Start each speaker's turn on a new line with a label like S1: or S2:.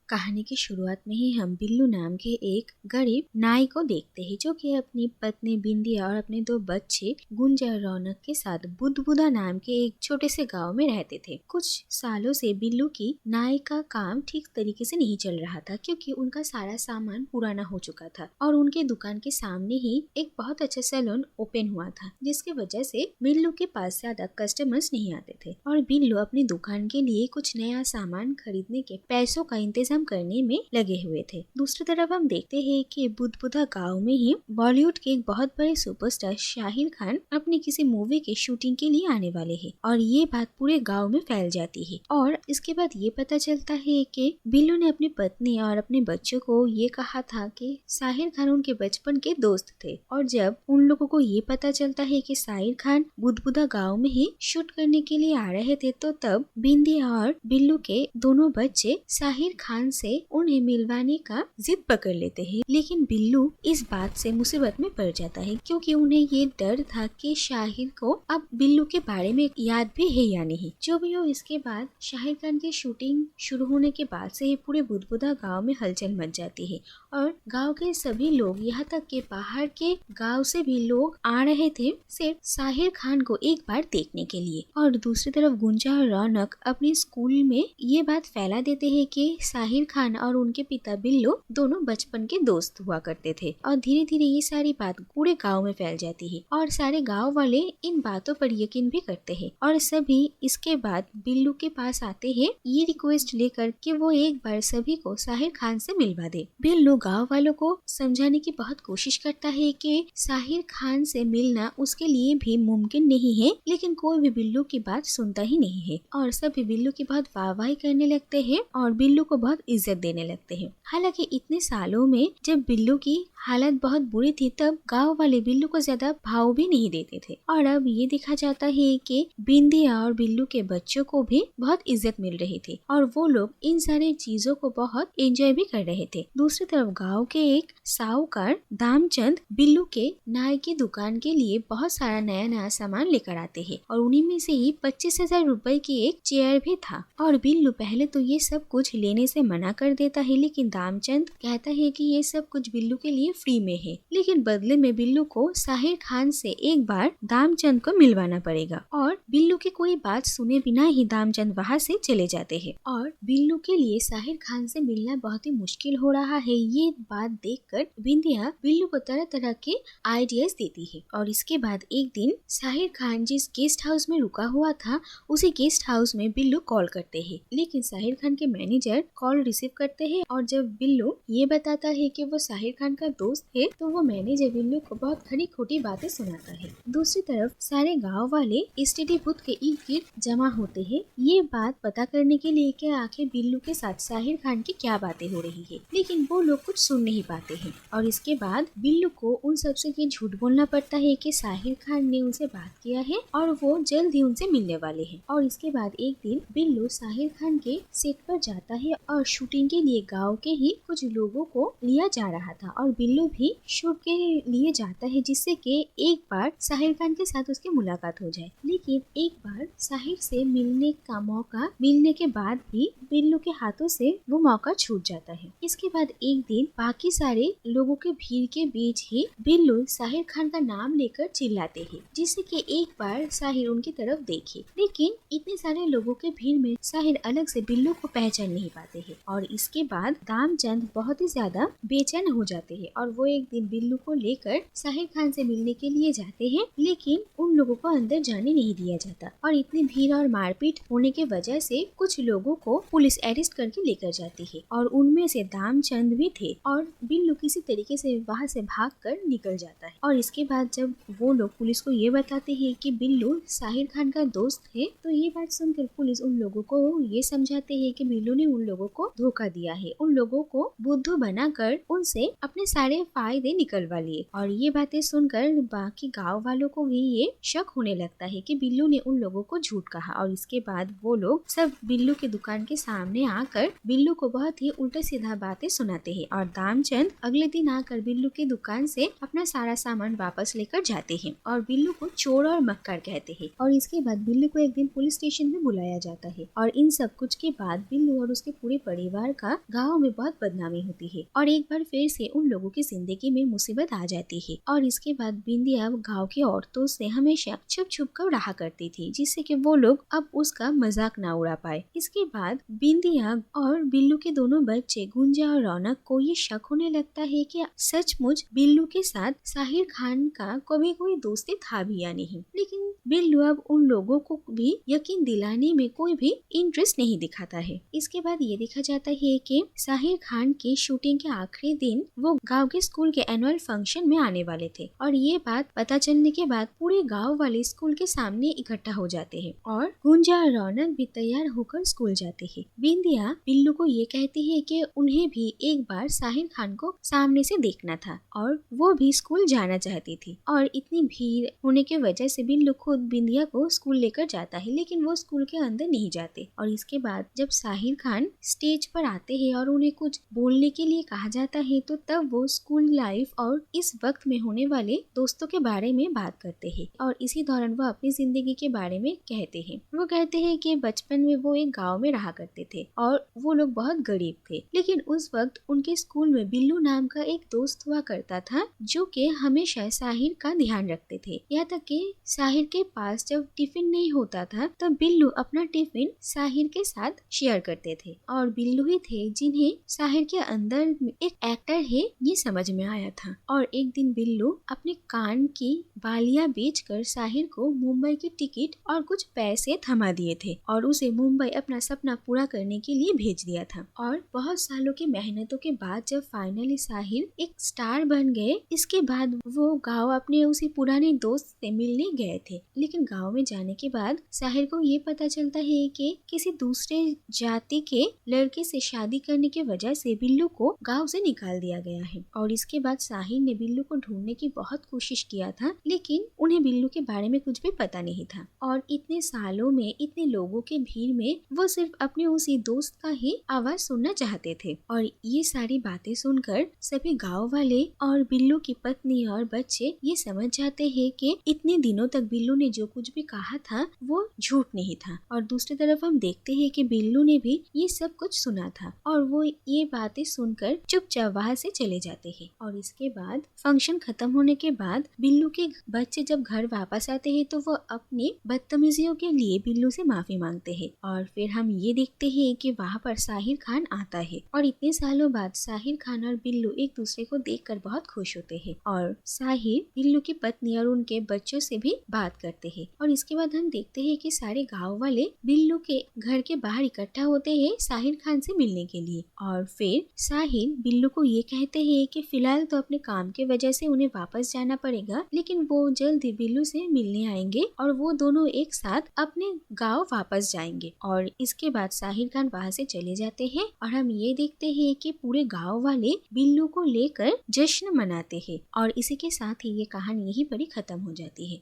S1: कहानी की शुरुआत में ही हम बिल्लू नाम के एक गरीब नाई को देखते हैं जो कि अपनी पत्नी बिंदिया और अपने दो बच्चे गुंजा और रौनक के साथ बुदबुदा नाम के एक छोटे से गांव में रहते थे। कुछ सालों से बिल्लू की नाई का काम ठीक तरीके से नहीं चल रहा था क्योंकि उनका सारा सामान पुराना हो चुका था और उनके दुकान के सामने ही एक बहुत अच्छा सैलून ओपन हुआ था, जिसकी वजह से बिल्लू के पास ज्यादा कस्टमर्स नहीं आते थे और बिल्लू अपनी दुकान के लिए कुछ नया सामान खरीदने के पैसों का इंतजाम करने में लगे हुए थे। दूसरी तरफ हम देखते हैं कि बुदबुदा गांव में ही बॉलीवुड के एक बहुत बड़े सुपरस्टार शाहिर खान अपनी किसी मूवी के शूटिंग के लिए आने वाले हैं और ये बात पूरे गांव में फैल जाती है। और इसके बाद ये पता चलता है कि बिल्लू ने अपनी पत्नी और अपने बच्चों को ये कहा था कि शाहिर खान उनके बचपन के दोस्त थे और जब उन लोगों को ये पता चलता है कि शाहिर खान बुदबुदा गांव में ही शूट करने के लिए आ रहे थे तो तब बिंदिया और बिल्लू के दोनों बच्चे शाहिर खान से उन्हें मिलवाने का जिद पकड़ लेते हैं। लेकिन बिल्लू इस बात से मुसीबत में पड़ जाता है क्योंकि उन्हें ये डर था कि शाहिर को अब बिल्लू के बारे में याद भी है या नहीं। जो भी हो, इसके बाद शाहिर खान की शूटिंग शुरू होने के बाद से ही पूरे बुदबुदा गांव में हलचल मच जाती है और गांव के सभी लोग, यहाँ तक के बाहर के गांव से भी लोग आ रहे थे सिर्फ शाहिर खान को एक बार देखने के लिए। और दूसरी तरफ गुंजा और रौनक अपने स्कूल में ये बात फैला देते हैं कि शाहिर खान और उनके पिता बिल्लू दोनों बचपन के दोस्त हुआ करते थे और धीरे धीरे ये सारी बात पूरे गांव में फैल जाती है और सारे गांव वाले इन बातों पर यकीन भी करते हैं और सभी इसके बाद बिल्लू के पास आते हैं ये रिक्वेस्ट लेकर कि वो एक बार सभी को शाहिर खान से मिलवा दे। बिल्लू गांव वालों को समझाने की बहुत कोशिश करता है कि शाहिर खान से मिलना उसके लिए भी मुमकिन नहीं है, लेकिन कोई भी बिल्लू की बात सुनता ही नहीं है और सभी बिल्लू की बहुत वाहवाही करने लगते हैं और बिल्लू को बहुत इज्जत देने लगते हैं। हालांकि इतने सालों में जब बिल्लू की हालत बहुत बुरी थी तब गांव वाले बिल्लू को ज्यादा भाव भी नहीं देते थे और अब ये देखा जाता है कि बिंदिया और बिल्लू के बच्चों को भी बहुत इज्जत मिल रही थी और वो लोग इन सारी चीजों को बहुत एंजॉय भी कर रहे थे। दूसरी तरफ गांव के एक साहूकार दामचंद बिल्लू के नाई की दुकान के लिए बहुत सारा नया नया सामान लेकर आते हैं और उन्हीं में से ही 25,000 रुपए की एक चेयर भी था और बिल्लू पहले तो ये सब कुछ लेने से मना कर देता है, लेकिन दामचंद कहता है कि ये सब कुछ बिल्लू के लिए फ्री में है, लेकिन बदले में बिल्लू को शाहिर खान से एक बार दामचंद को मिलवाना पड़ेगा। और बिल्लू की कोई बात सुने बिना ही दामचंद वहाँ से चले जाते हैं और बिल्लू के लिए शाहिर खान से मिलना बहुत ही मुश्किल हो रहा है। ये बात देखकर बिंदिया बिल्लू को तरह तरह के आइडियाज देती है और इसके बाद एक दिन शाहिर खान जिस गेस्ट हाउस में रुका हुआ था उसी गेस्ट हाउस में बिल्लू कॉल करते हैं, लेकिन शाहिर खान के मैनेजर कॉल रिसीव करते हैं और जब बिल्लू ये बताता है कि वो शाहिर खान का दोस्त है तो वो मैनेजर बिल्लू को बहुत खरी खोटी बातें सुनाता है। दूसरी तरफ सारे गांव वाले स्टडी बूथ के इर्द गिर्द जमा होते हैं ये बात पता करने के लिए कि आखिर बिल्लू के साथ शाहिर खान की क्या बातें हो रही है, लेकिन वो लोग कुछ सुन नहीं पाते हैं और इसके बाद बिल्लू को उन सबसे ये झूठ बोलना पड़ता है कि शाहिर खान ने उनसे बात किया है और वो जल्द ही उनसे मिलने वाले हैं। और इसके बाद एक दिन बिल्लू शाहिर खान के सेट पर जाता है और शूटिंग के लिए गांव के ही कुछ लोगों को लिया जा रहा था और बिल्लू भी शूट के लिए जाता है जिससे कि एक बार शाहिर खान के साथ उसकी मुलाकात हो जाए, लेकिन एक बार शाहिर से मिलने का मौका मिलने के बाद भी बिल्लू के हाथों से वो मौका छूट जाता है। इसके बाद एक दिन बाकी सारे लोगों के भीड़ के बीच ही बिल्लू शाहिर खान का नाम लेकर चिल्लाते हैं जिससे कि एक बार शाहिर उनकी तरफ देखे, लेकिन इतने सारे लोगों के भीड़ में शाहिर अलग से बिल्लू को पहचान नहीं पाते हैं और इसके बाद दामचंद बहुत ही ज्यादा बेचैन हो जाते हैं और वो एक दिन बिल्लू को लेकर शाहिर खान से मिलने के लिए जाते हैं, लेकिन उन लोगों को अंदर जाने नहीं दिया जाता और इतनी भीड़ और मारपीट होने के वजह से कुछ लोगों को पुलिस अरेस्ट करके लेकर जाती है और उनमें से दामचंद भी थे और बिल्लू किसी तरीके से वहाँ से भाग कर निकल जाता है। और इसके बाद जब वो लोग पुलिस को ये बताते हैं कि बिल्लू शाहिर खान का दोस्त है तो ये बात सुनकर पुलिस उन लोगों को ये समझाते हैं कि बिल्लू ने उन लोगों को धोखा दिया है, उन लोगों को बुद्धू बनाकर उनसे अपने सारे फायदे निकलवा लिए। और ये बातें सुनकर बाकी गांव वालों को भी ये शक होने लगता है कि बिल्लू ने उन लोगों को झूठ कहा और इसके बाद वो लोग सब बिल्लू की दुकान के सामने आकर बिल्लू को बहुत ही उल्टा सीधा बातें सुनाते हैं और दामचंद अगले दिन आकर बिल्लू की दुकान से अपना सारा सामान वापस लेकर जाते हैं और बिल्लू को चोर और मक्कार कहते हैं। और इसके बाद बिल्लू को एक दिन पुलिस स्टेशन में बुलाया जाता है और इन सब कुछ के बाद बिल्लू और उसके पूरे परिवार का गांव में बहुत बदनामी होती है और एक बार फिर से उन लोगों की जिंदगी में मुसीबत आ जाती है। और इसके बाद बिंदिया गांव की औरतों से हमेशा छुप छुप कर रहा करती थी, जिससे कि वो लोग अब उसका मजाक ना उड़ा पाए। इसके बाद बिंदिया और बिल्लू के दोनों बच्चे गुंजा और रौनक को ये शक होने लगता है कि सचमुच बिल्लू के साथ साहिर खान का कभी कोई दोस्ती था भी या नहीं। लेकिन बिल्लू अब उन लोगों को भी यकीन दिलाने में कोई भी इंटरेस्ट नहीं दिखाता है। इसके बाद ये देखा जाता है कि साहिर खान की शूटिंग के आखिरी दिन वो गांव के स्कूल के एनुअल फंक्शन में आने वाले थे और ये बात पता चलने के बाद पूरे गांव वाले स्कूल के सामने इकट्ठा हो जाते हैं और गुंजा और रौनक भी तैयार होकर स्कूल जाते हैं। बिंदिया बिल्लू को ये कहती है कि उन्हें भी एक बार साहिर खान को सामने से देखना था और वो भी स्कूल जाना चाहती थी। और इतनी भीड़ होने की वजह से बिल्लू खुद बिंदिया को स्कूल लेकर जाता है, लेकिन वो स्कूल के अंदर नहीं जाते। और इसके बाद जब साहिर खान स्टेज पर आते हैं और उन्हें कुछ बोलने के लिए कहा जाता है तो तब वो स्कूल लाइफ और इस वक्त में होने वाले दोस्तों के बारे में बात करते हैं और इसी दौरान वो अपनी जिंदगी के बारे में कहते हैं। वो कहते हैं कि बचपन में वो एक गांव में रहा करते थे और वो लोग बहुत गरीब थे, लेकिन उस वक्त उनके स्कूल में बिल्लू नाम का एक दोस्त हुआ करता था जो कि हमेशा साहिर का ध्यान रखते थे। यहाँ तक कि साहिर के पास जब टिफिन नहीं होता था तब बिल्लू अपना टिफिन साहिर के साथ शेयर करते थे और बिल्लू ही थे जिन्हें साहिर के अंदर एक एक्टर है ये समझ में आया था। और एक दिन बिल्लू अपने कान की बालियां बेचकर साहिर को मुंबई की टिकट और कुछ पैसे थमा दिए थे और उसे मुंबई अपना सपना पूरा करने के लिए भेज दिया था। और बहुत सालों की मेहनतों के बाद जब फाइनली साहिर एक स्टार बन गए, इसके बाद वो गांव अपने उसी पुराने दोस्त से मिलने गए थे। लेकिन गांव में जाने के बाद साहिर को ये पता चलता है कि किसी दूसरे जाति के लड़के से शादी करने की वजह से बिल्लू को गांव से निकाल दिया गया है। और इसके बाद साहिर ने बिल्लू को ढूंढने की बहुत कोशिश किया था, लेकिन उन्हें बिल्लू के बारे में कुछ भी पता नहीं था। और इतने सालों में इतने लोगों के भीड़ में वो सिर्फ अपने उसी दोस्त का ही आवाज सुनना चाहते थे। और ये सारी बातें सुनकर सभी गांव वाले और बिल्लू की पत्नी और बच्चे ये समझ जाते हैं कि इतने दिनों तक बिल्लू ने जो कुछ भी कहा था वो झूठ नहीं था। और दूसरी तरफ हम देखते हैं कि बिल्लू ने भी ये सब कुछ सुना था और वो ये बातें सुनकर चुपचाप वहाँ से चले जाते हैं। और इसके बाद फंक्शन खत्म होने के बाद बिल्लू के बच्चे जब घर वापस आते हैं तो वो अपनी बदतमीजियों के लिए बिल्लू से माफी मांगते हैं। और फिर हम ये देखते हैं कि वहाँ पर साहिर खान आता है और इतने सालों बाद साहिर खान और बिल्लू एक दूसरे को देखकर बहुत खुश होते हैं और साहिर बिल्लू की पत्नी और उनके बच्चों से भी बात करते हैं। और इसके बाद हम देखते हैं कि सारे गांव वाले बिल्लू के घर के बाहर इकट्ठा होते हैं साहिर खान से मिलने के लिए। और फिर साहिर बिल्लू को ये कहते हैं कि फिलहाल तो अपने काम के वजह से उन्हें वापस जाना पड़ेगा, लेकिन वो जल्द ही बिल्लू से मिलने आएंगे और वो दोनों एक साथ अपने गांव वापस जाएंगे। और इसके बाद साहिर खान वहाँ से चले जाते हैं और हम ये देखते हैं कि पूरे गांव वाले बिल्लू को लेकर जश्न मनाते हैं। और इसी के साथ ही ये कहानी यहीं पर ही खत्म हो जाती है।